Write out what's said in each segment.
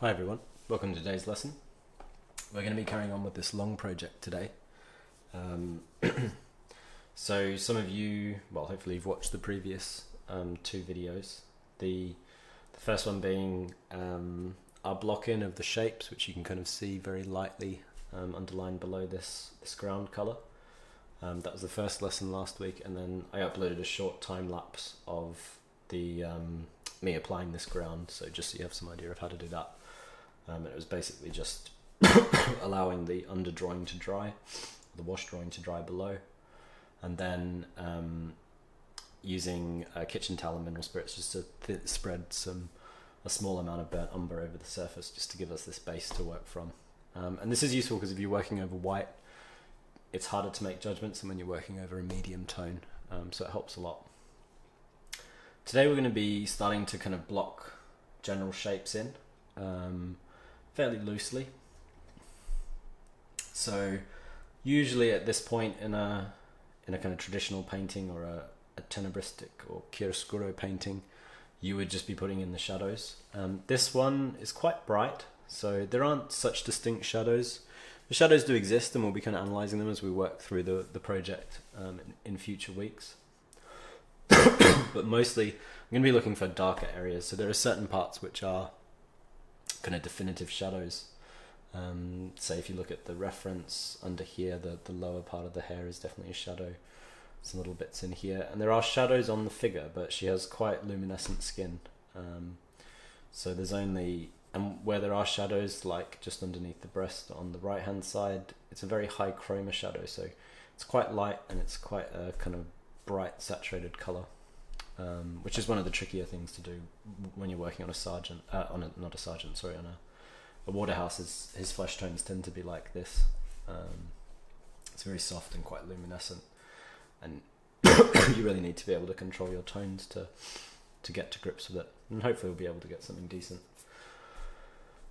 Hi everyone, welcome to today's lesson. We're going to be carrying on with this long project today. So some of you, well hopefully you've watched the previous two videos. The first one being our block-in of the shapes, which you can kind of see very lightly underlined below this ground colour. That was the first lesson last week, and then I uploaded a short time lapse of the me applying this ground, so just so you have some idea of how to do that. It was basically just allowing the under drawing to dry, the wash drawing to dry below, and then using kitchen towel and mineral spirits just to spread a small amount of burnt umber over the surface, just to give us this base to work from. And this is useful because if you're working over white, it's harder to make judgments than when you're working over a medium tone, so it helps a lot. Today we're going to be starting to kind of block general shapes in fairly loosely. So usually at this point in a kind of traditional painting or a tenebristic or chiaroscuro painting, you would just be putting in the shadows. This one is quite bright, so there aren't such distinct shadows. The shadows do exist, and we'll be kind of analysing them as we work through the project in future weeks. But mostly I'm going to be looking for darker areas. So there are certain parts which are kind of definitive shadows. Say if you look at the reference under here, the lower part of the hair is definitely a shadow. Some little bits in here, and there are shadows on the figure, but she has quite luminescent skin. So there's only, and where there are shadows, like just underneath the breast on the right hand side, it's a very high chroma shadow, so it's quite light and it's quite a kind of bright saturated colour, which is one of the trickier things to do when you're working on a Waterhouse. His flesh tones tend to be like this. It's very soft and quite luminescent, and you really need to be able to control your tones to get to grips with it, and hopefully we'll be able to get something decent.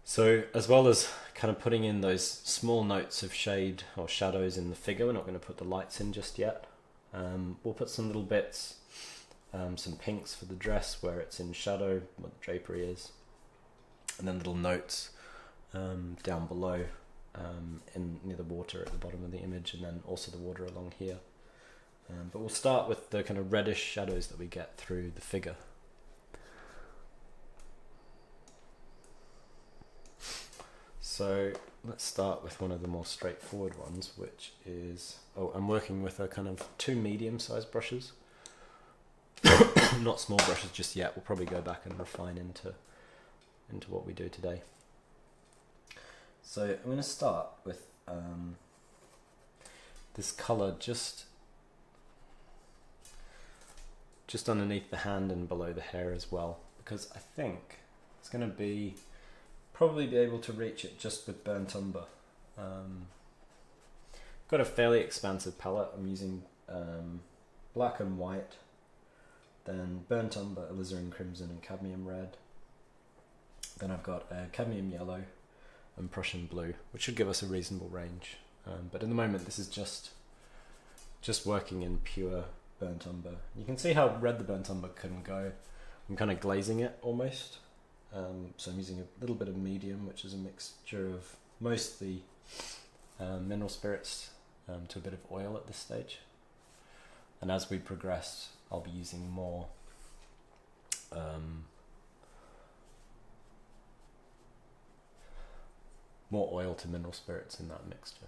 So as well as kind of putting in those small notes of shade or shadows in the figure, we're not going to put the lights in just yet. We'll put some little bits, some pinks for the dress where it's in shadow, what the drapery is, and then little notes down below near the water at the bottom of the image, and then also the water along here. But we'll start with the kind of reddish shadows that we get through the figure. So let's start with one of the more straightforward ones, which is, I'm working with a kind of two medium-sized brushes. Not small brushes just yet. We'll probably go back and refine into what we do today. So I'm going to start with this colour just underneath the hand and below the hair as well, because I think it's going to probably be able to reach it just with burnt umber. Got a fairly expansive palette. I'm using black and white, then burnt umber, alizarin crimson and cadmium red. Then I've got cadmium yellow and Prussian blue, which should give us a reasonable range. But at the moment this is just working in pure burnt umber. You can see how red the burnt umber can go. I'm kind of glazing it almost. So I'm using a little bit of medium, which is a mixture of mostly mineral spirits to a bit of oil at this stage. And as we progress, I'll be using more oil to mineral spirits in that mixture.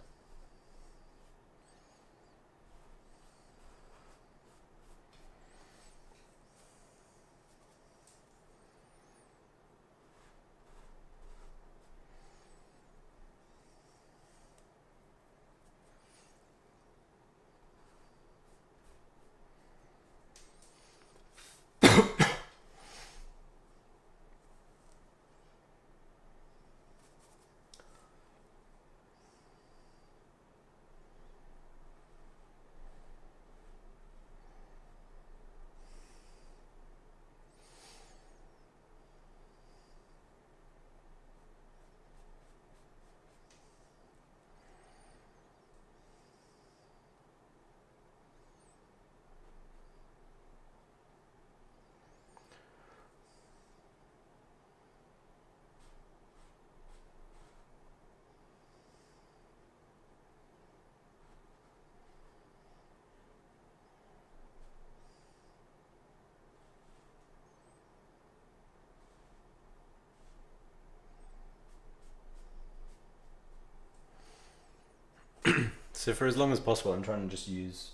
So for as long as possible, I'm trying to just use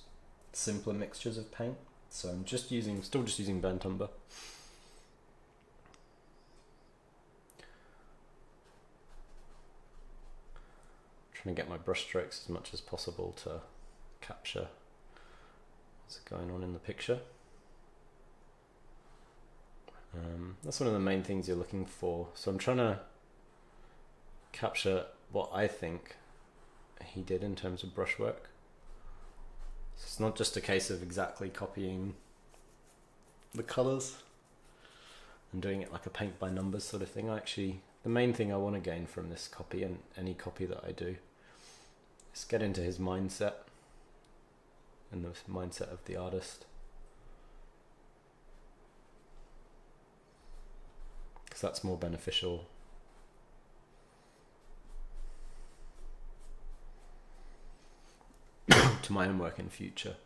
simpler mixtures of paint. So I'm still just using burnt umber. Trying to get my brush strokes as much as possible to capture what's going on in the picture. That's one of the main things you're looking for. So I'm trying to capture what I think he did in terms of brushwork. So it's not just a case of exactly copying the colors and doing it like a paint by numbers sort of thing. The main thing I want to gain from this copy, and any copy that I do, is get into his mindset and the mindset of the artist. Because that's more beneficial to my own work in future.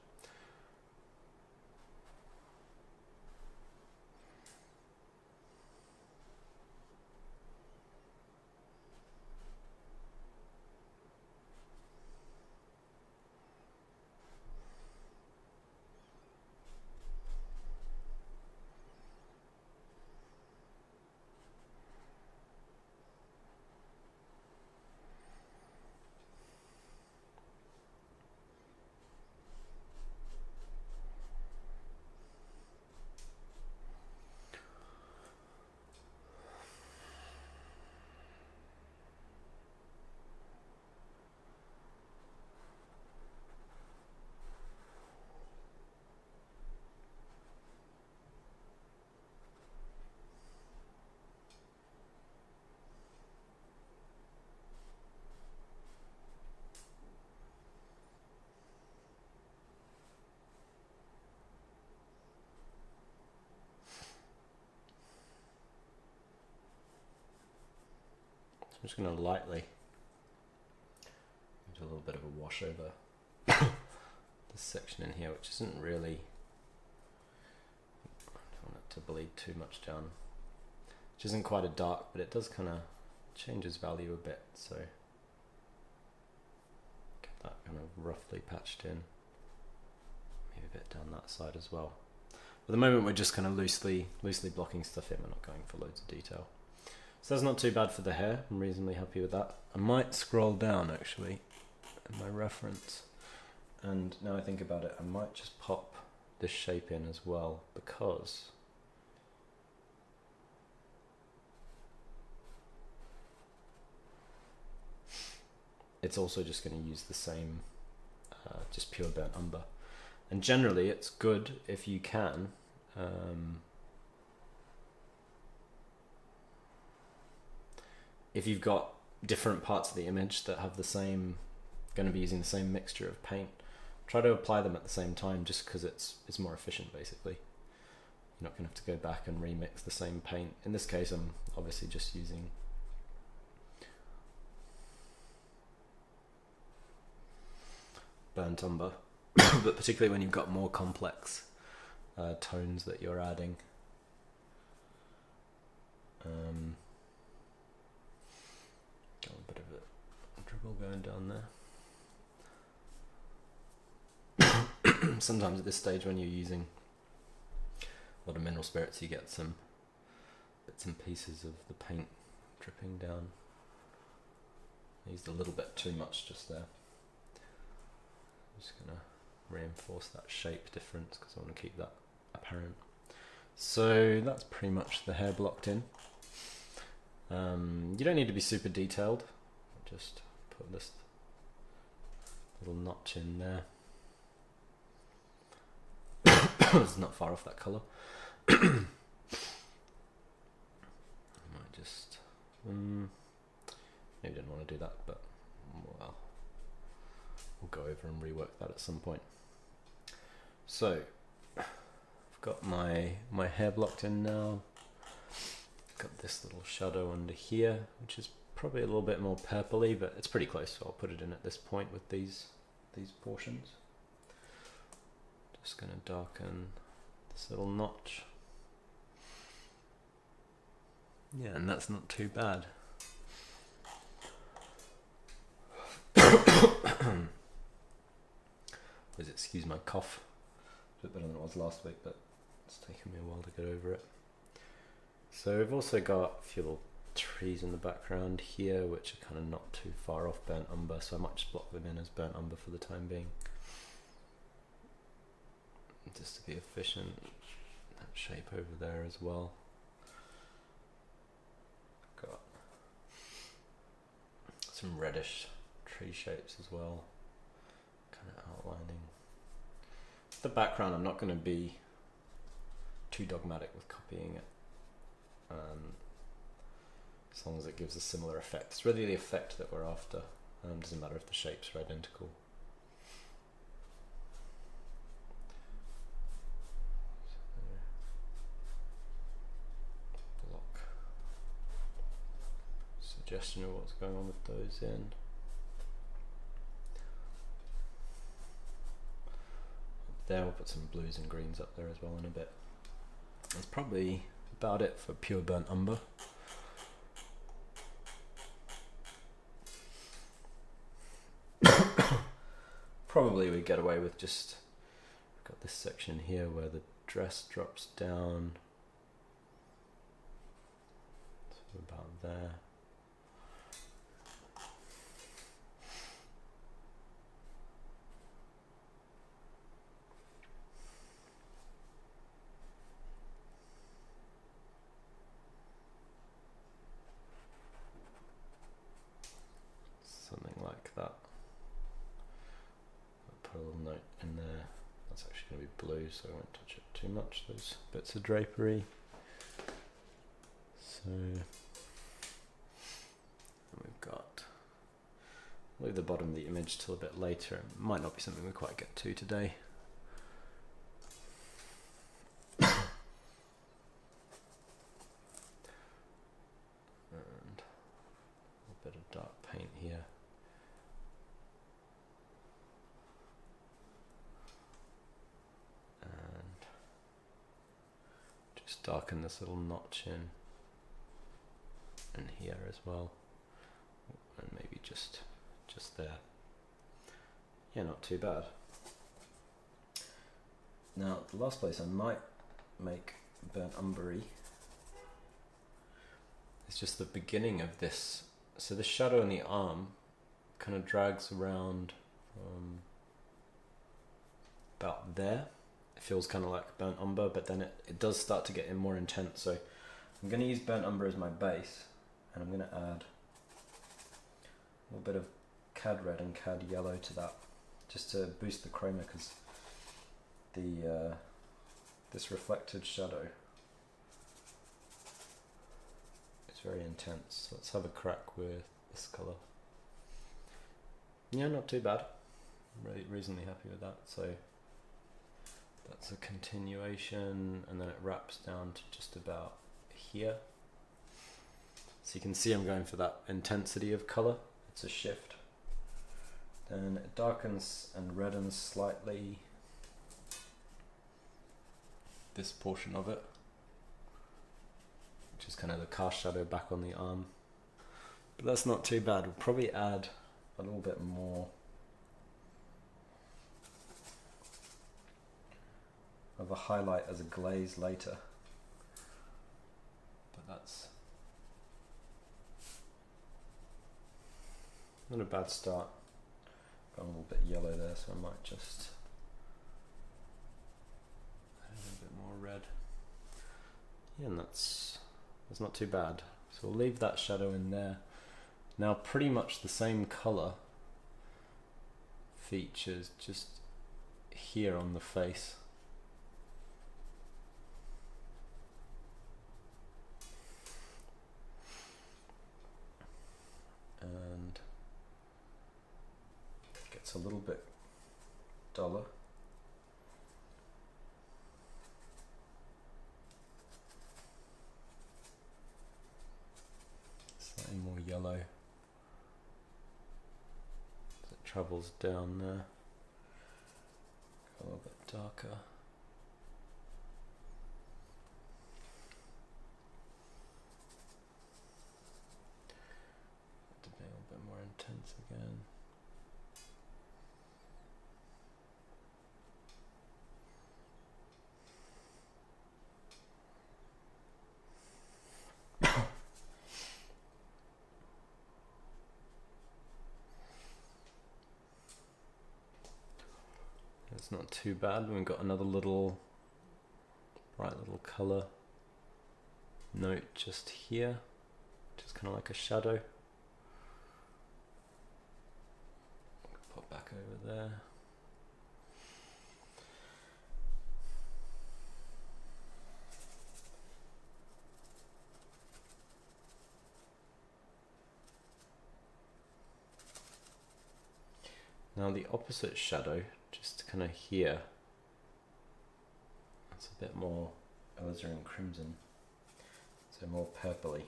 I'm just going to lightly do a little bit of a wash over this section in here, which isn't really, I don't want it to bleed too much down, which isn't quite a dark, but it does kind of change its value a bit, so get that kind of roughly patched in, maybe a bit down that side as well. At the moment we're just kind of loosely blocking stuff in, we're not going for loads of detail. So that's not too bad for the hair, I'm reasonably happy with that. I might scroll down actually in my reference, and now I think about it, I might just pop this shape in as well, because it's also just going to use the same, just pure burnt umber. And generally it's good if you can, if you've got different parts of the image that have the same, going to be using the same mixture of paint, try to apply them at the same time, just because it's more efficient basically. You're not going to have to go back and remix the same paint. In this case I'm obviously just using burnt umber, but particularly when you've got more complex tones that you're adding. Got a bit of a dribble going down there. Sometimes at this stage when you're using a lot of mineral spirits, you get some bits and pieces of the paint dripping down. I used a little bit too much just there. I'm just going to reinforce that shape difference because I want to keep that apparent. So that's pretty much the hair blocked in. You don't need to be super detailed, just put this little notch in there. It's not far off that colour. I might just, maybe didn't want to do that, but well, we'll go over and rework that at some point. So I've got my hair blocked in now. Got this little shadow under here, which is probably a little bit more purpley, but it's pretty close, so I'll put it in at this point with these portions. Just going to darken this little notch. Yeah, and that's not too bad. Please excuse my cough. It's a bit better than it was last week, but it's taken me a while to get over it. So we've also got a few little trees in the background here, which are kind of not too far off burnt umber, so I might just block them in as burnt umber for the time being. Just to be efficient. That shape over there as well. Got some reddish tree shapes as well, kind of outlining. The background, I'm not going to be too dogmatic with copying it, as long as it gives a similar effect. It's really the effect that we're after. Doesn't matter if the shapes are identical. Block suggestion of what's going on with those in. There we'll put some blues and greens up there as well in a bit. That's probably about it for pure burnt umber. Probably we get away with just, we've got this section here where the dress drops down, so about there. Something like that. I'll put a little note in there. That's actually going to be blue, so I won't touch it too much, those bits of drapery. So we've got, I'll leave the bottom of the image till a bit later. It might not be something we quite get to today. And a bit of dark paint here. And just darken this little notch in and here as well, and maybe just there. Yeah, not too bad. Now the last place I might make burnt umbery is just the beginning of this. So the shadow in the arm kind of drags around from about there. It feels kind of like burnt umber, but then it does start to get more intense. So I'm going to use burnt umber as my base, and I'm going to add a little bit of CAD red and CAD yellow to that, just to boost the chroma, because the this reflected shadow is very intense. So let's have a crack with this colour. Yeah, not too bad. I'm really reasonably happy with that. So that's a continuation, and then it wraps down to just about here. So you can see I'm going for that intensity of colour. It's a shift. Then it darkens and reddens slightly this portion of it, which is kind of the cast shadow back on the arm. But that's not too bad. We'll probably add a little bit more of a highlight as a glaze later. But that's not a bad start. Got a little bit yellow there, so I might just add a little bit more red. Yeah, and that's not too bad. So we'll leave that shadow in there. Now pretty much the same colour features just here on the face. And it gets a little bit duller. Slightly more yellow as it travels down there. A little bit darker. To be a little bit more intense again. It's not too bad. We've got another little bright little colour note just here, which is kind of like a shadow. Pop back over there. Now the opposite shadow, just kind of here, it's a bit more alizarin crimson, so more purpley.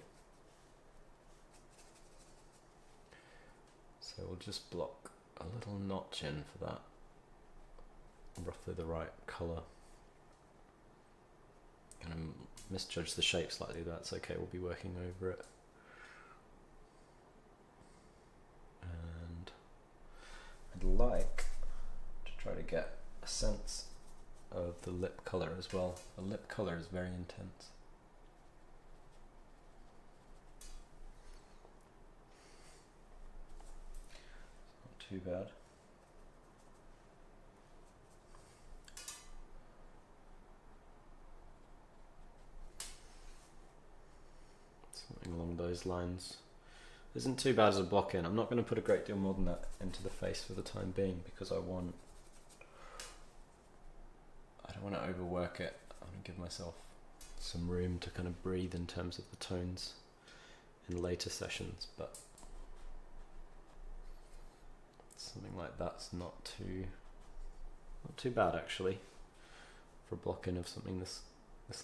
So we'll just block a little notch in for that, roughly the right colour. Kind of misjudge the shape slightly, that's okay, we'll be working over it. And I'd like to try to get a sense of the lip colour as well. The lip colour is very intense. Not too bad. Something along those lines. Isn't too bad as a block in. I'm not going to put a great deal more than that into the face for the time being because I don't want to overwork it. I want to give myself some room to kind of breathe in terms of the tones in later sessions, but something like that's not too bad actually for a block in of something this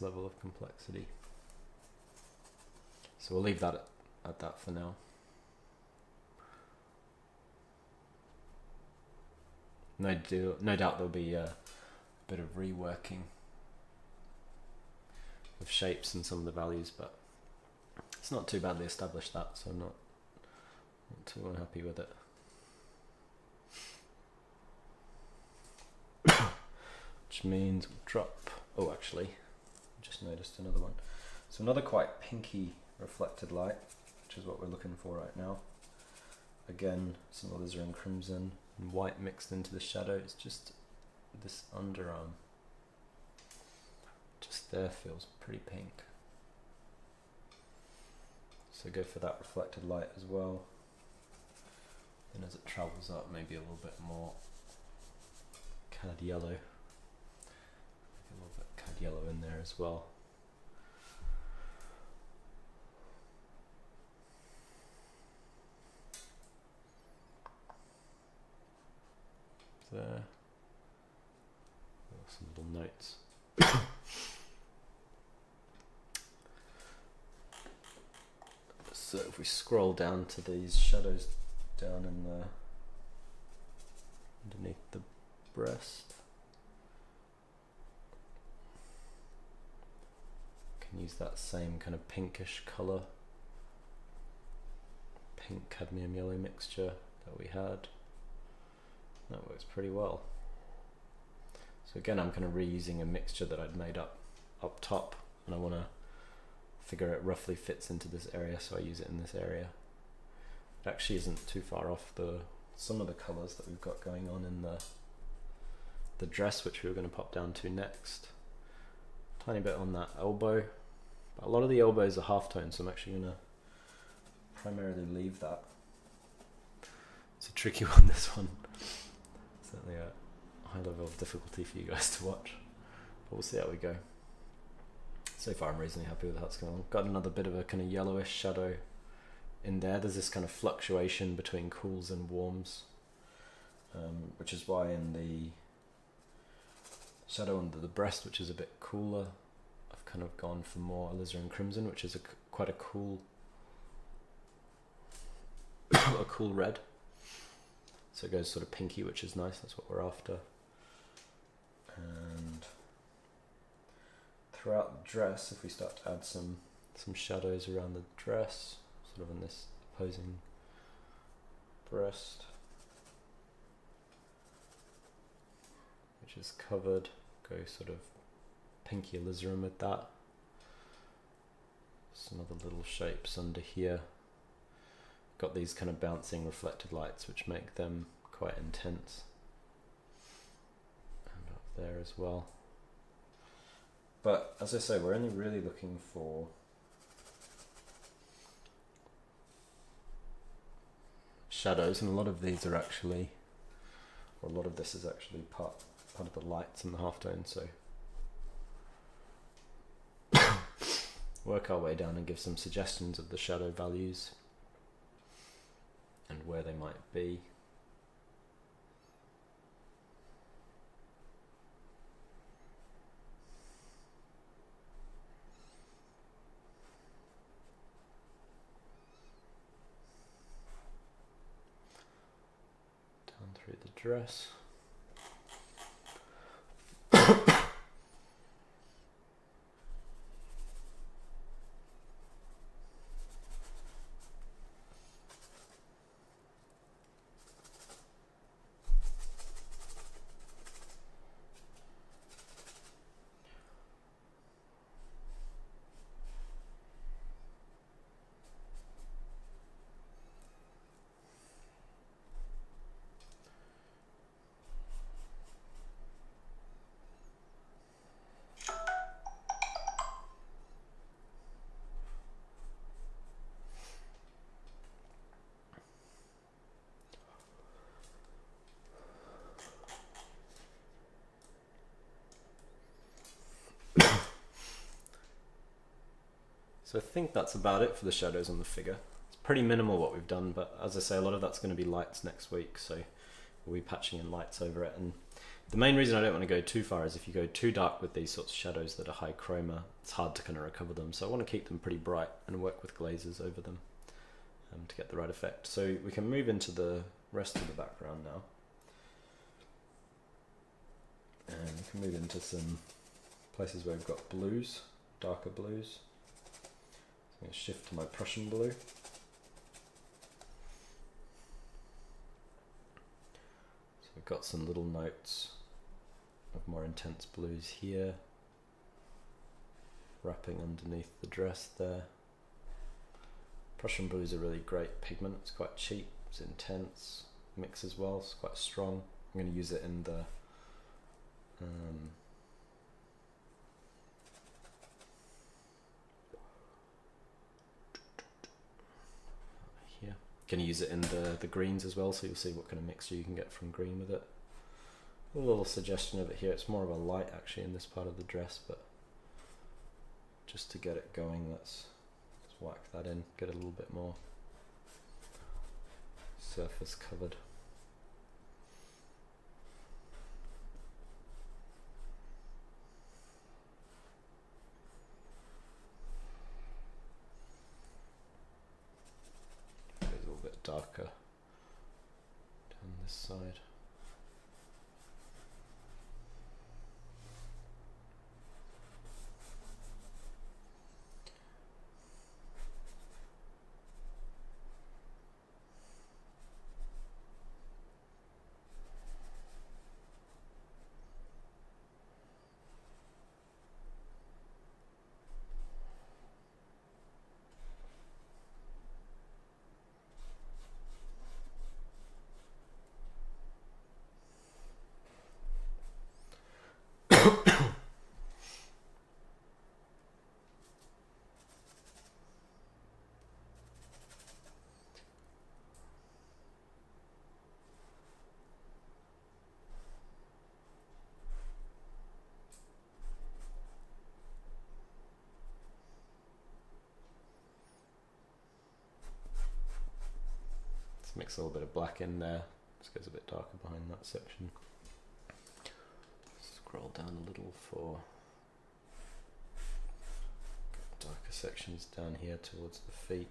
level of complexity. So we'll leave that at that for now. No doubt there'll be a bit of reworking of shapes and some of the values, but it's not too badly established that, so I'm not too unhappy with it. Which means we'll drop, oh actually, just noticed another one. So another quite pinky reflected light, which is what we're looking for right now. Again, some alizarin crimson and white mixed into the shadow. It's just this underarm. Just there feels pretty pink. So go for that reflected light as well. And as it travels up, maybe a little bit more cad yellow. Maybe a little bit cad yellow in there as well. There. Some little notes. So if we scroll down to these shadows down in the underneath the breast, can use that same kind of pinkish colour, pink cadmium yellow mixture that we had. That works pretty well. So again, I'm kind of reusing a mixture that I'd made up top, and I want to figure it roughly fits into this area, so I use it in this area. It actually isn't too far off some of the colours that we've got going on in the dress, which we were going to pop down to next. Tiny bit on that elbow, but a lot of the elbows are halftone, so I'm actually going to primarily leave that. It's a tricky one, this one. Certainly a high level of difficulty for you guys to watch, but we'll see how we go. So far I'm reasonably happy with how it's going on. Got another bit of a kind of yellowish shadow in there. There's this kind of fluctuation between cools and warms, which is why in the shadow under the breast, which is a bit cooler, I've kind of gone for more alizarin crimson, which is quite a cool a cool red. So it goes sort of pinky, which is nice, that's what we're after. And throughout the dress, if we start to add some shadows around the dress, sort of in this opposing breast, which is covered, go sort of pinky alizarin with that. Some other little shapes under here. Got these kind of bouncing reflected lights which make them quite intense. there as well. But as I say, we're only really looking for shadows, and a lot of these are actually, or a lot of this is actually part of the lights and the halftone, so work our way down and give some suggestions of the shadow values and where they might be. Down through the dress. So I think that's about it for the shadows on the figure. It's pretty minimal what we've done, but as I say, a lot of that's going to be lights next week, so we'll be patching in lights over it. And the main reason I don't want to go too far is if you go too dark with these sorts of shadows that are high chroma, it's hard to kind of recover them. So I want to keep them pretty bright and work with glazes over them to get the right effect. So we can move into the rest of the background now. And we can move into some places where we've got blues, darker blues. I'm going to shift to my Prussian blue. So we've got some little notes of more intense blues here, wrapping underneath the dress there. Prussian blue is a really great pigment. It's quite cheap, it's intense, mix as well, it's quite strong. I'm going to use it in the here. Going to use it in the greens as well, so you'll see what kind of mixture you can get from green with it. A little suggestion of it here. It's more of a light actually in this part of the dress, but just to get it going, let's whack that in, get a little bit more surface covered. Goes a little bit darker down this side. Mix a little bit of black in there. This goes a bit darker behind that section. Scroll down a little for darker sections down here towards the feet.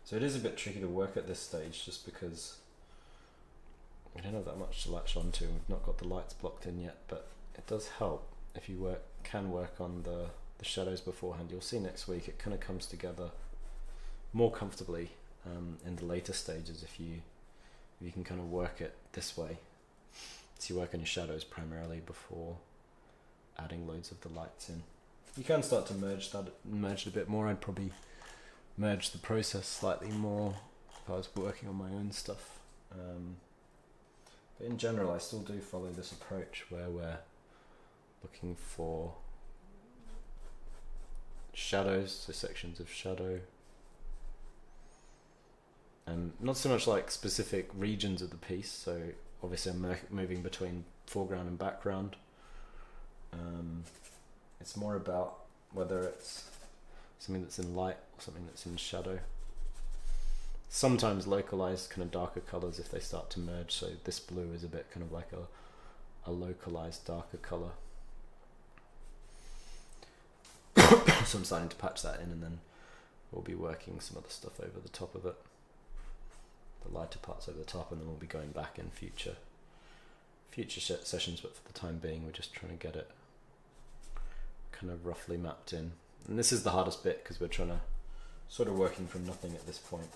So it is a bit tricky to work at this stage just because we don't have that much to latch onto and we've not got the lights blocked in yet, but it does help if you can work on the shadows beforehand, you'll see next week it kind of comes together more comfortably in the later stages if you can kind of work it this way. So you work on your shadows primarily before adding loads of the lights in. You can start to merge it a bit more. I'd probably merge the process slightly more if I was working on my own stuff. But in general, I still do follow this approach where we're looking for shadows, so sections of shadow, and not so much like specific regions of the piece. So obviously I'm moving between foreground and background. It's more about whether it's something that's in light or something that's in shadow. Sometimes localized kind of darker colors if they start to merge, so this blue is a bit kind of like a localized darker color. So I'm starting to patch that in, and then we'll be working some other stuff over the top of it, the lighter parts over the top, and then we'll be going back in future sessions, but for the time being we're just trying to get it kind of roughly mapped in. And this is the hardest bit because we're trying to sort of working from nothing at this point.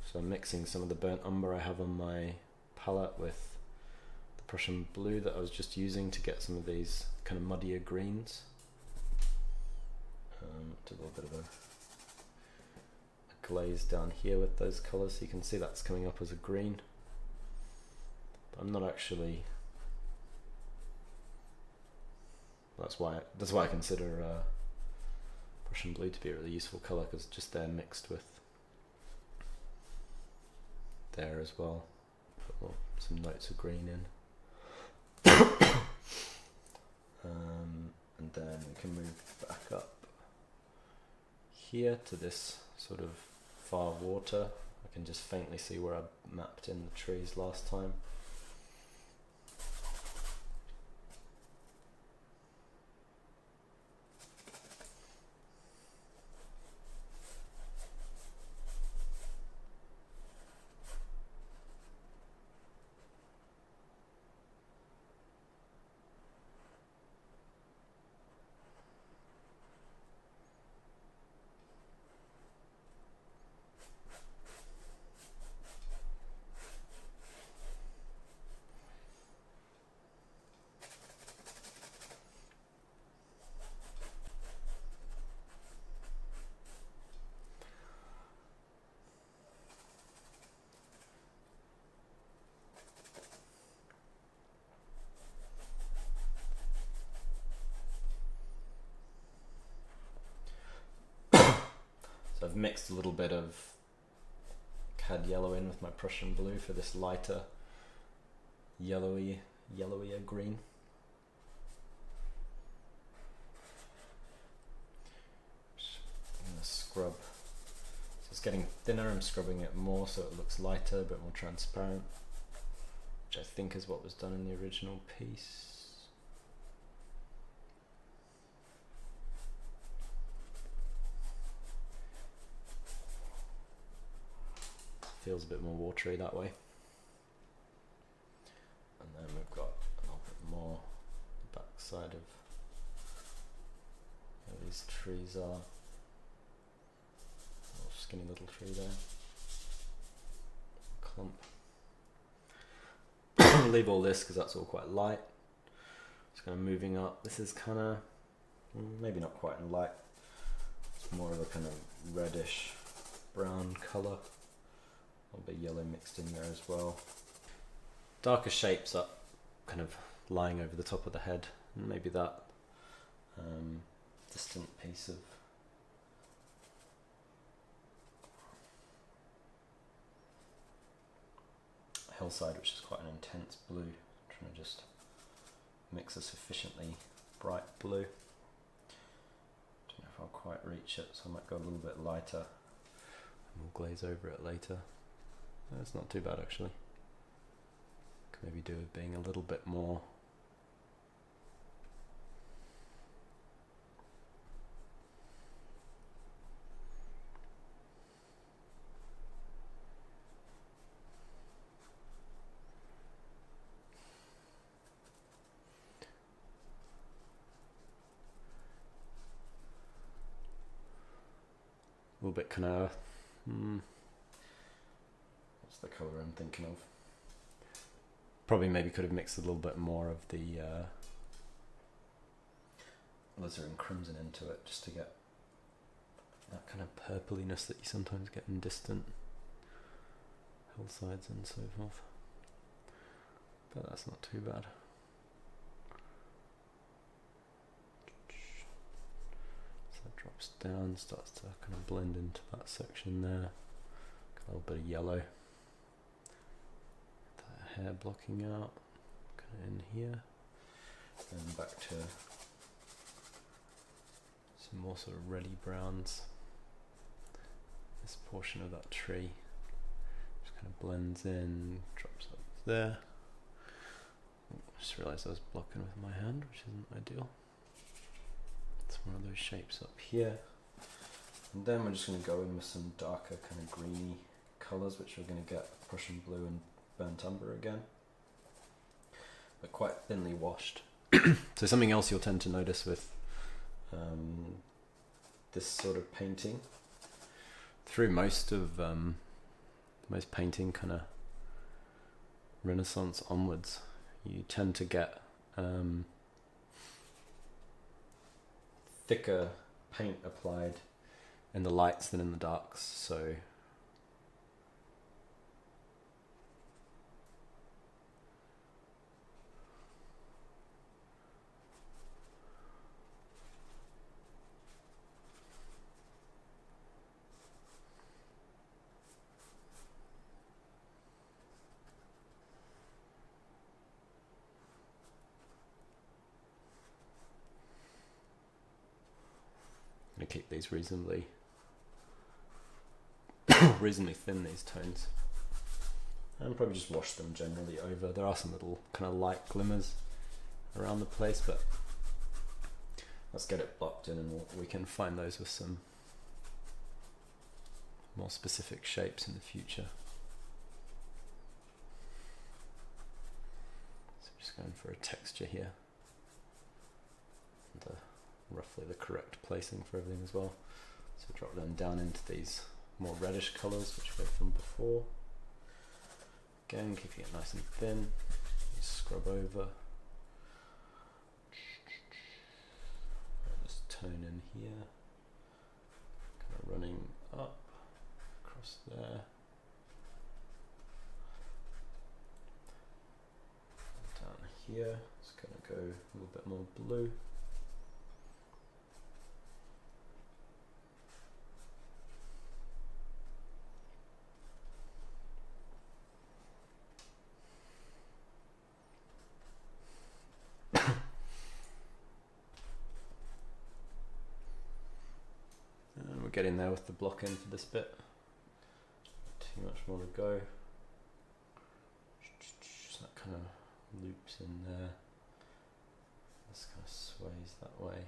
So I'm mixing some of the burnt umber I have on my palette with the Prussian blue that I was just using to get some of these kind of muddier greens. Do a little bit of a glaze down here with those colours, so you can see that's coming up as a green. But I'm not actually. That's why I consider Prussian blue to be a really useful colour, because just they're mixed with there as well. Put some notes of green in. And then we can move back up here to this sort of far water. I can just faintly see where I mapped in the trees last time. So I've mixed a little bit of OCAD yellow in with my Prussian blue for this lighter yellowier green. I'm gonna scrub. So it's getting thinner, I'm scrubbing it more so it looks lighter, a bit more transparent, which I think is what was done in the original piece. Feels a bit more watery that way. And then we've got a little bit more the back side of where these trees are. Little skinny little tree there. Clump. Leave all this because that's all quite light. Just kind of moving up. This is kind of maybe not quite in light. It's more of a kind of reddish brown colour. A little bit yellow mixed in there as well. Darker shapes up, kind of lying over the top of the head, and maybe that distant piece of hillside, which is quite an intense blue. I'm trying to just mix a sufficiently bright blue. Don't know if I'll quite reach it, so I might go a little bit lighter, and we'll glaze over it later. That's not too bad actually. Could maybe do with being a little bit more bit kind of, what's the colour I'm thinking of? Probably maybe could have mixed a little bit more of the alizarin crimson into it, just to get that kind of purpliness that you sometimes get in distant hillsides and so forth. But that's not too bad. So that drops down, starts to kind of blend into that section there. Got a little bit of yellow. That hair blocking out, kind of in here. Then back to some more sort of reddy browns. This portion of that tree just kind of blends in, drops up there. I just realised I was blocking with my hand, which isn't ideal. It's one of those shapes up here. And then we're just going to go in with some darker kind of greeny colours, which we're going to get Prussian blue and burnt umber again, but quite thinly washed. So something else you'll tend to notice with this sort of painting, through most painting kind of Renaissance onwards, you tend to get thicker paint applied in the lights than in the darks. So I'm going to keep these reasonably thin, these tones, and probably just wash them generally over. There are some little kind of light glimmers around the place, but let's get it blocked in, and we can find those with some more specific shapes in the future. So just going for a texture here, and roughly the correct placing for everything as well. So drop them down into these more reddish colours, which we've from before. Again, keeping it nice and thin. Just scrub over. This tone in here, kind of running up across there. Down here, it's going to go a little bit more blue. Getting there with the block in for this bit. Too much more to go. Just that kind of loops in there. This kind of sways that way.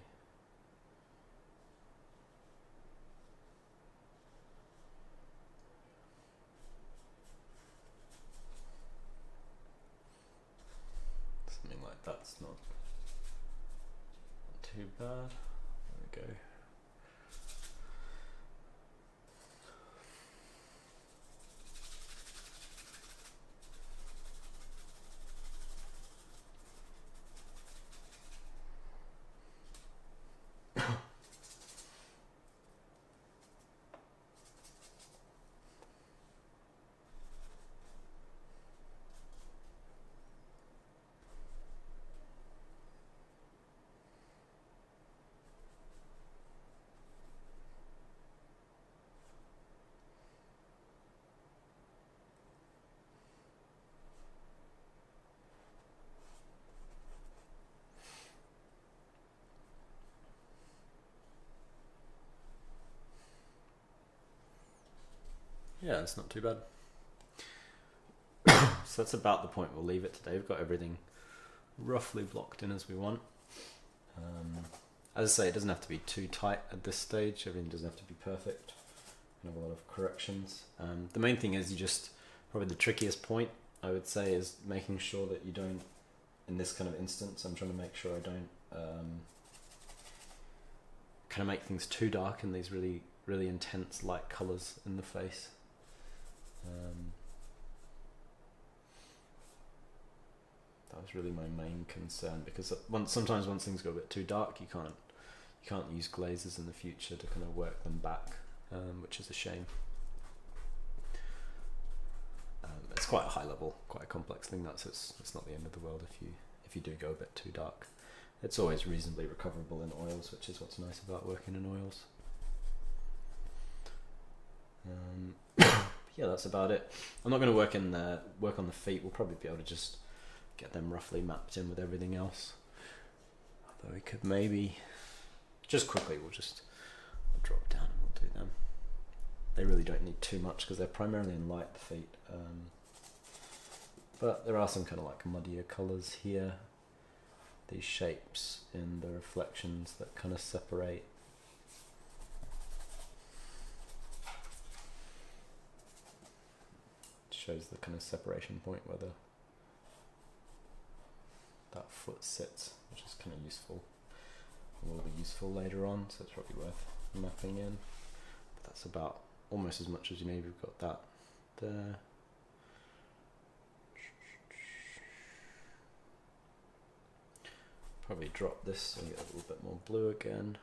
Something like that's not too bad. There we go. Yeah, it's not too bad. So that's about the point we'll leave it today. We've got everything roughly blocked in as we want. As I say, it doesn't have to be too tight at this stage. Everything doesn't have to be perfect. We have a lot of corrections. The main thing is probably the trickiest point, I would say, is making sure that you don't, in this kind of instance, I'm trying to make sure I don't kind of make things too dark in these really really intense light colours in the face. That was really my main concern, because sometimes once things go a bit too dark, you can't use glazes in the future to kind of work them back, which is a shame. It's quite a high level, quite a complex thing. It's not the end of the world if you do go a bit too dark. It's always reasonably recoverable in oils, which is what's nice about working in oils. Yeah, that's about it. I'm not going to work on the feet. We'll probably be able to just get them roughly mapped in with everything else. Although we could maybe just quickly, we'll drop down and we'll do them. They really don't need too much because they're primarily in light, the feet. But there are some kind of like muddier colours here. These shapes in the reflections that kind of separate. Shows the kind of separation point where that foot sits, which is kind of useful. It will be useful later on, so it's probably worth mapping in. But that's about almost as much as you need. We've got that there. Probably drop this so we get a little bit more blue again.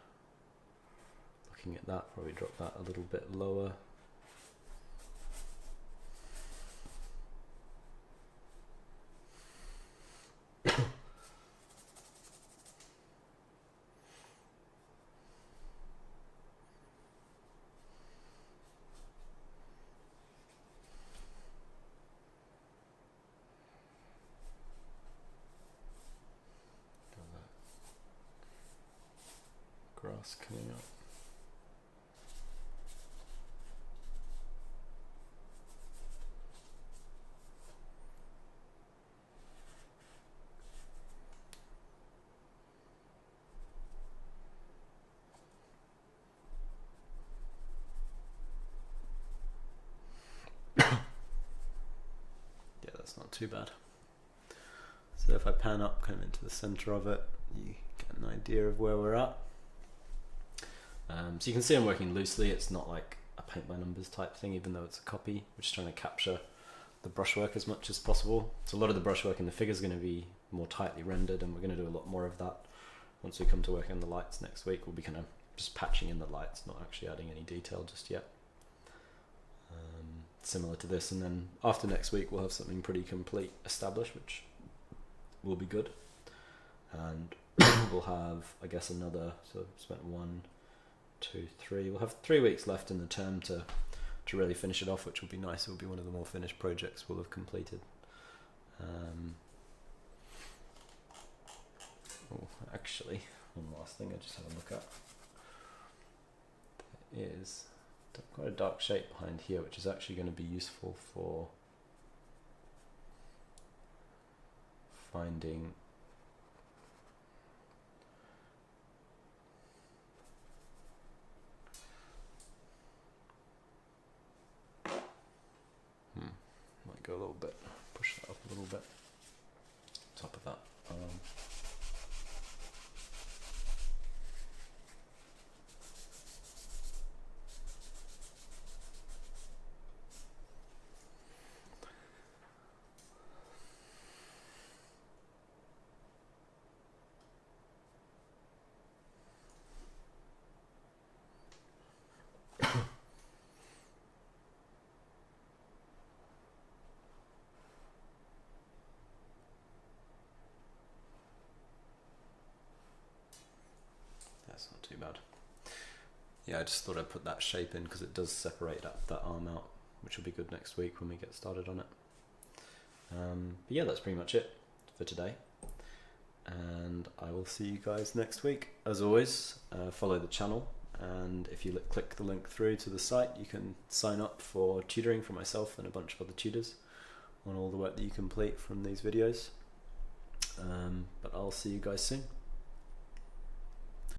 Looking at that, probably drop that a little bit lower. Grass coming up. Yeah, that's not too bad. So if I pan up kind of into the center of it, you get an idea of where we're at. So you can see I'm working loosely. It's not like a paint by numbers type thing, even though it's a copy. We're just trying to capture the brushwork as much as possible. So a lot of the brushwork in the figure is going to be more tightly rendered, and we're going to do a lot more of that once we come to work on the lights next week. We'll be kind of just patching in the lights, not actually adding any detail just yet. Similar to this, and then after next week we'll have something pretty complete established, which will be good. And we'll have, I guess, another, so I've spent 1, 2, 3. We'll have 3 weeks left in the term to really finish it off, which will be nice. It will be one of the more finished projects we'll have completed. Actually, one last thing I just have a look at. There is quite a dark shape behind here, which is actually going to be useful for finding might go a little bit, push that up a little bit, top of that. That's not too bad. Yeah, I just thought I'd put that shape in because it does separate that arm out, which will be good next week when we get started on it. But yeah, that's pretty much it for today. And I will see you guys next week. As always, follow the channel, and if you click the link through to the site, you can sign up for tutoring for myself and a bunch of other tutors on all the work that you complete from these videos. But I'll see you guys soon.